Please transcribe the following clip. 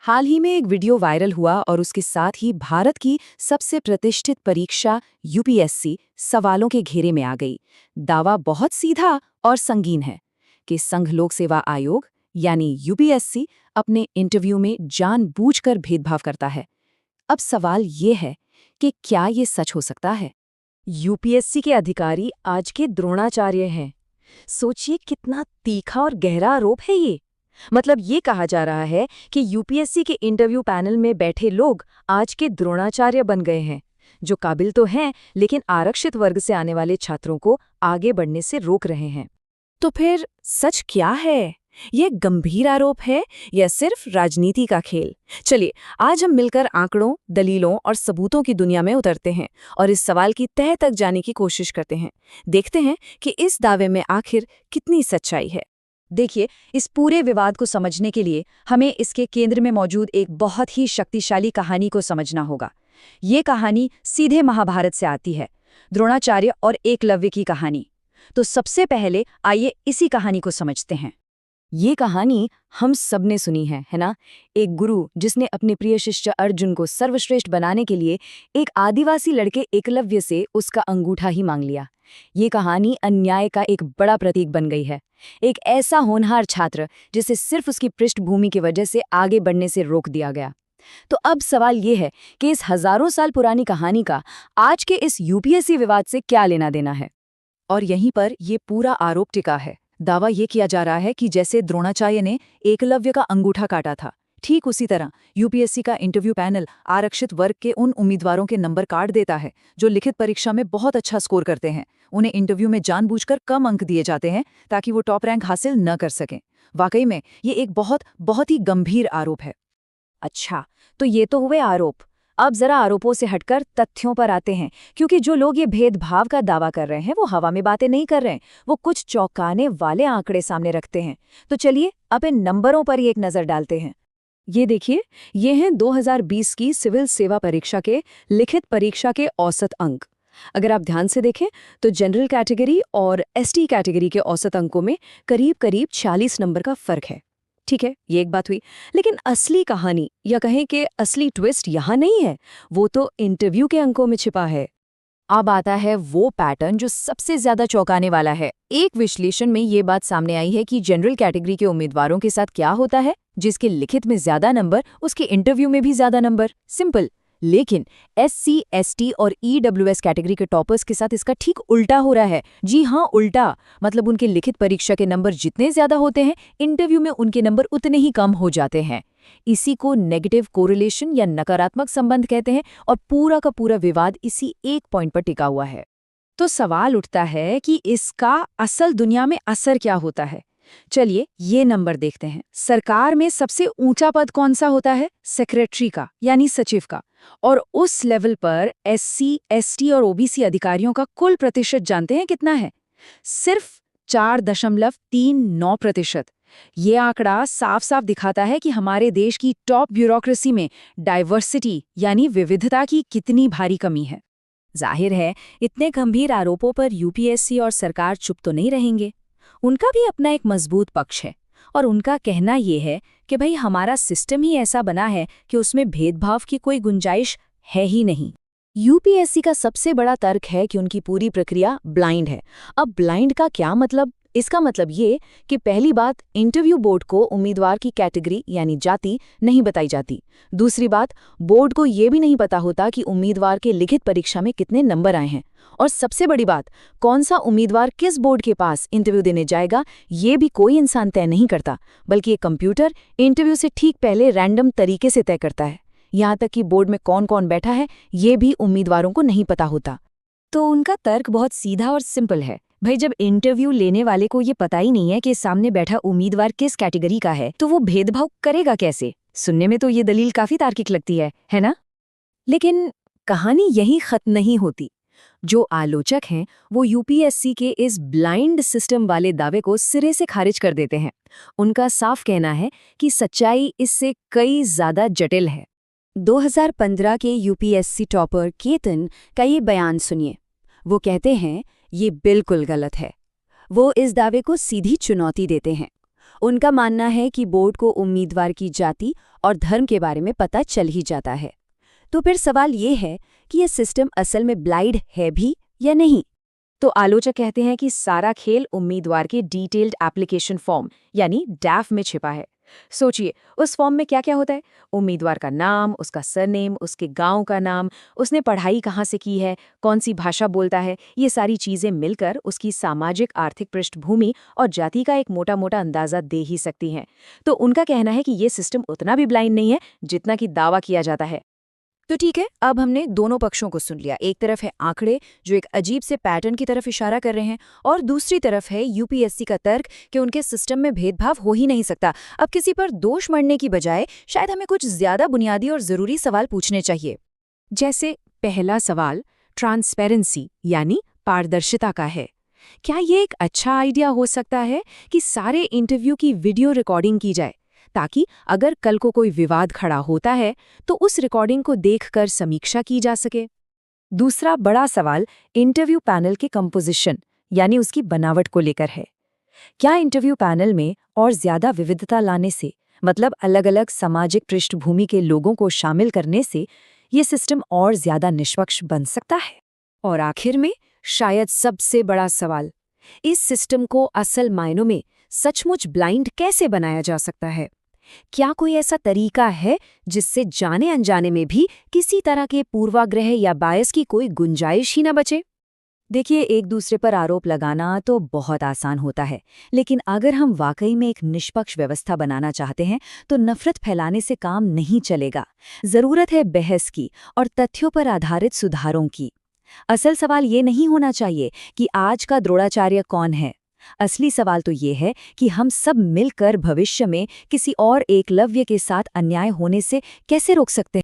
हाल ही में एक video viral हुआ और उसके साथ ही भारत की सबसे प्रतिष्ठित परीक्षा यूपीएससी सवालों के घेरे में आ गई। दावा बहुत सीधा और संगीन है कि संघ लोक सेवा आयोग यानी यूपीएससी अपने इंटरव्यू में जानबूझकर भेदभाव करता है। अब सवाल ये है कि क्या ये सच हो सकता है? यूपीएससी के अधिकारी आज के द्रोणाचार्य हैं। सोचिए कितना तीखा और गहरा आरोप है ये। मतलब ये कहा जा रहा है कि यूपीएससी के इंटरव्यू पैनल में बैठे लोग आज के द्रोणाचार्य बन गए हैं, जो काबिल तो हैं लेकिन आरक्षित वर्ग से आने वाले छात्रों को आगे बढ़ने से रोक रहे हैं। तो फिर सच क्या है? यह गंभीर आरोप है या सिर्फ राजनीति का खेल? चलिए आज हम मिलकर आंकड़ों, दलीलों और सबूतों की दुनिया में उतरते हैं और इस सवाल की तह तक जाने की कोशिश करते हैं। देखते हैं कि इस दावे में आखिर कितनी सच्चाई है। देखिए, इस पूरे विवाद को समझने के लिए हमें इसके केंद्र में मौजूद एक बहुत ही शक्तिशाली कहानी को समझना होगा। ये कहानी सीधे महाभारत से आती है, द्रोणाचार्य और एकलव्य की कहानी। तो सबसे पहले आइए इसी कहानी को समझते हैं। ये कहानी हम सबने सुनी है ना? एक गुरु जिसने अपने प्रिय शिष्य अर्जुन को सर्वश्रेष्ठ बनाने के लिए एक आदिवासी लड़के एकलव्य से उसका अंगूठा ही मांग लिया। ये कहानी अन्याय का एक बड़ा प्रतीक बन गई है। एक ऐसा होनहार छात्र जिसे सिर्फ उसकी पृष्ठभूमि की वजह से आगे बढ़ने से रोक दिया गया। तो अब सवाल ये है कि इस हजारों साल पुरानी कहानी का आज के इस यूपीएससी विवाद से क्या लेना देना है? और यहीं पर ये पूरा आरोप टिका है। दावा ये किया जा रहा है कि जैसे द्रोणाचार्य ने एकलव्य का अंगूठा काटा था, ठीक उसी तरह यूपीएससी का इंटरव्यू पैनल आरक्षित वर्ग के उन उम्मीदवारों के नंबर काट देता है जो लिखित परीक्षा में बहुत अच्छा स्कोर करते हैं। उन्हें इंटरव्यू में जानबूझकर कम अंक दिए जाते हैं ताकि वो टॉप रैंक हासिल न कर सकें। वाकई में ये एक बहुत ही गंभीर आरोप है। अच्छा, तो ये तो हुए आरोप। अब जरा आरोपों से हटकर तथ्यों पर आते हैं, क्योंकि जो लोग ये भेदभाव का दावा कर रहे हैं वो हवा में बातें नहीं कर रहे हैं, वो कुछ चौंकाने वाले आंकड़े सामने रखते हैं। तो चलिए अब इन नंबरों पर ही एक नजर डालते हैं। ये देखिए, ये हैं 2020 की सिविल सेवा परीक्षा के लिखित परीक्षा के औसत अंक। अगर आप ध्यान से देखें तो जनरल कैटेगरी और एसटी कैटेगरी के औसत अंकों में करीब करीब 40 नंबर का फर्क है। ठीक है, ये एक बात हुई, लेकिन असली कहानी या कहें कि असली ट्विस्ट यहाँ नहीं है, वो तो इंटरव्यू के अंकों में छिपा है। अब आता है वो पैटर्न जो सबसे ज्यादा चौंकाने वाला है। एक विश्लेषण में ये बात सामने आई है कि जनरल कैटेगरी के उम्मीदवारों के साथ क्या होता है, जिसके लिखित में ज्यादा नंबर उसके इंटरव्यू में भी ज्यादा नंबर। सिंपल। लेकिन एससी, एसटी और ईडब्ल्यूएस कैटेगरी के टॉपर्स के साथ इसका ठीक उल्टा हो रहा है। जी हाँ, उल्टा। मतलब उनके लिखित परीक्षा के नंबर जितने ज्यादा होते हैं, इंटरव्यू में उनके नंबर उतने ही कम हो जाते हैं। इसी को नेगेटिव कोरिलेशन या नकारात्मक संबंध कहते हैं और पूरा का पूरा विवाद इसी एक पॉइंट पर टिका हुआ है। तो सवाल उठता है कि इसका असल दुनिया में असर क्या होता है। चलिए ये नंबर देखते हैं। सरकार में सबसे ऊंचा पद कौन सा होता है? सेक्रेटरी का, यानी सचिव का। और उस लेवल पर एससी, एसटी और ओबीसी अधिकारियों का कुल प्रतिशत जानते हैं कितना है? सिर्फ 4.39%। ये आंकड़ा साफ साफ दिखाता है कि हमारे देश की टॉप ब्यूरोक्रेसी में डाइवर्सिटी यानी विविधता की कितनी भारी कमी है। जाहिर है, इतने गंभीर आरोपों पर यूपीएससी और सरकार चुप तो नहीं रहेंगे। उनका भी अपना एक मजबूत पक्ष है और उनका कहना ये है कि भाई हमारा सिस्टम ही ऐसा बना है कि उसमें भेदभाव की कोई गुंजाइश है ही नहीं। यूपीएससी का सबसे बड़ा तर्क है कि उनकी पूरी प्रक्रिया ब्लाइंड है। अब ब्लाइंड का क्या मतलब? इसका मतलब ये कि पहली बात, इंटरव्यू बोर्ड को उम्मीदवार की कैटेगरी यानी जाति नहीं बताई जाती। दूसरी बात, बोर्ड को ये भी नहीं पता होता कि उम्मीदवार के लिखित परीक्षा में कितने नंबर आए हैं। और सबसे बड़ी बात, कौन सा उम्मीदवार किस बोर्ड के पास इंटरव्यू देने जाएगा ये भी कोई इंसान तय नहीं करता, बल्कि एक कंप्यूटर इंटरव्यू से ठीक पहले रैंडम तरीके से तय करता है। यहाँ तक कि बोर्ड में कौन कौन बैठा है ये भी उम्मीदवारों को नहीं पता होता। तो उनका तर्क बहुत सीधा और सिंपल है। भाई जब इंटरव्यू लेने वाले को ये पता ही नहीं है कि सामने बैठा उम्मीदवार किस कैटेगरी का है, तो वो भेदभाव करेगा कैसे? सुनने में तो ये दलील काफी तार्किक लगती है ना? लेकिन कहानी यहीं खत्म नहीं होती। जो आलोचक हैं वो यूपीएससी के इस ब्लाइंड सिस्टम वाले दावे को सिरे से खारिज कर देते हैं। उनका साफ कहना है कि सच्चाई इससे कई ज्यादा जटिल है। 2015 के यूपीएससी टॉपर केतन का ये बयान सुनिए। वो कहते हैं ये बिल्कुल गलत है। वो इस दावे को सीधी चुनौती देते हैं उनका मानना है कि बोर्ड को उम्मीदवार की जाति और धर्म के बारे में पता चल ही जाता है। तो फिर सवाल ये है कि यह सिस्टम असल में ब्लाइंड है भी या नहीं? तो आलोचक कहते हैं कि सारा खेल उम्मीदवार के डिटेल्ड एप्लीकेशन फॉर्म यानी डैफ में छिपा है। सोचिए, उस फॉर्म में क्या क्या होता है? उम्मीदवार का नाम, उसका सरनेम, उसके गांव का नाम, उसने पढ़ाई कहाँ से की है, कौन सी भाषा बोलता है, ये सारी चीज़ें मिलकर उसकी सामाजिक आर्थिक पृष्ठभूमि और जाति का एक मोटा मोटा अंदाज़ा दे ही सकती हैं। तो उनका कहना है कि ये सिस्टम उतना भी ब्लाइंड नहीं है जितना कि दावा किया जाता है। तो ठीक है, अब हमने दोनों पक्षों को सुन लिया। एक तरफ है आंकड़े जो एक अजीब से पैटर्न की तरफ इशारा कर रहे हैं, और दूसरी तरफ है यूपीएससी का तर्क कि उनके सिस्टम में भेदभाव हो ही नहीं सकता। अब किसी पर दोष मढ़ने की बजाय शायद हमें कुछ ज्यादा बुनियादी और जरूरी सवाल पूछने चाहिए। जैसे पहला सवाल ट्रांसपेरेंसी यानी पारदर्शिता का है। क्या ये एक अच्छा आइडिया हो सकता है कि सारे इंटरव्यू की वीडियो रिकॉर्डिंग की जाए, ताकि अगर कल को कोई विवाद खड़ा होता है तो उस रिकॉर्डिंग को देखकर समीक्षा की जा सके? दूसरा बड़ा सवाल इंटरव्यू पैनल के कंपोजिशन यानी उसकी बनावट को लेकर है। क्या इंटरव्यू पैनल में और ज्यादा विविधता लाने से, मतलब अलग-अलग सामाजिक पृष्ठभूमि के लोगों को शामिल करने से, ये सिस्टम और ज्यादा निष्पक्ष बन सकता है? और आखिर में शायद सबसे बड़ा सवाल, इस सिस्टम को असल मायनों में सचमुच ब्लाइंड कैसे बनाया जा सकता है? क्या कोई ऐसा तरीका है जिससे जाने अनजाने में भी किसी तरह के पूर्वाग्रह या बायस की कोई गुंजाइश ही न बचे? देखिए, एक दूसरे पर आरोप लगाना तो बहुत आसान होता है, लेकिन अगर हम वाकई में एक निष्पक्ष व्यवस्था बनाना चाहते हैं तो नफरत फैलाने से काम नहीं चलेगा। जरूरत है बहस की और तथ्यों पर आधारित सुधारों की। असल सवाल ये नहीं होना चाहिए कि आज का द्रोणाचार्य कौन है। असली सवाल तो ये है कि हम सब मिलकर भविष्य में किसी और एकलव्य के साथ अन्याय होने से कैसे रोक सकते हैं।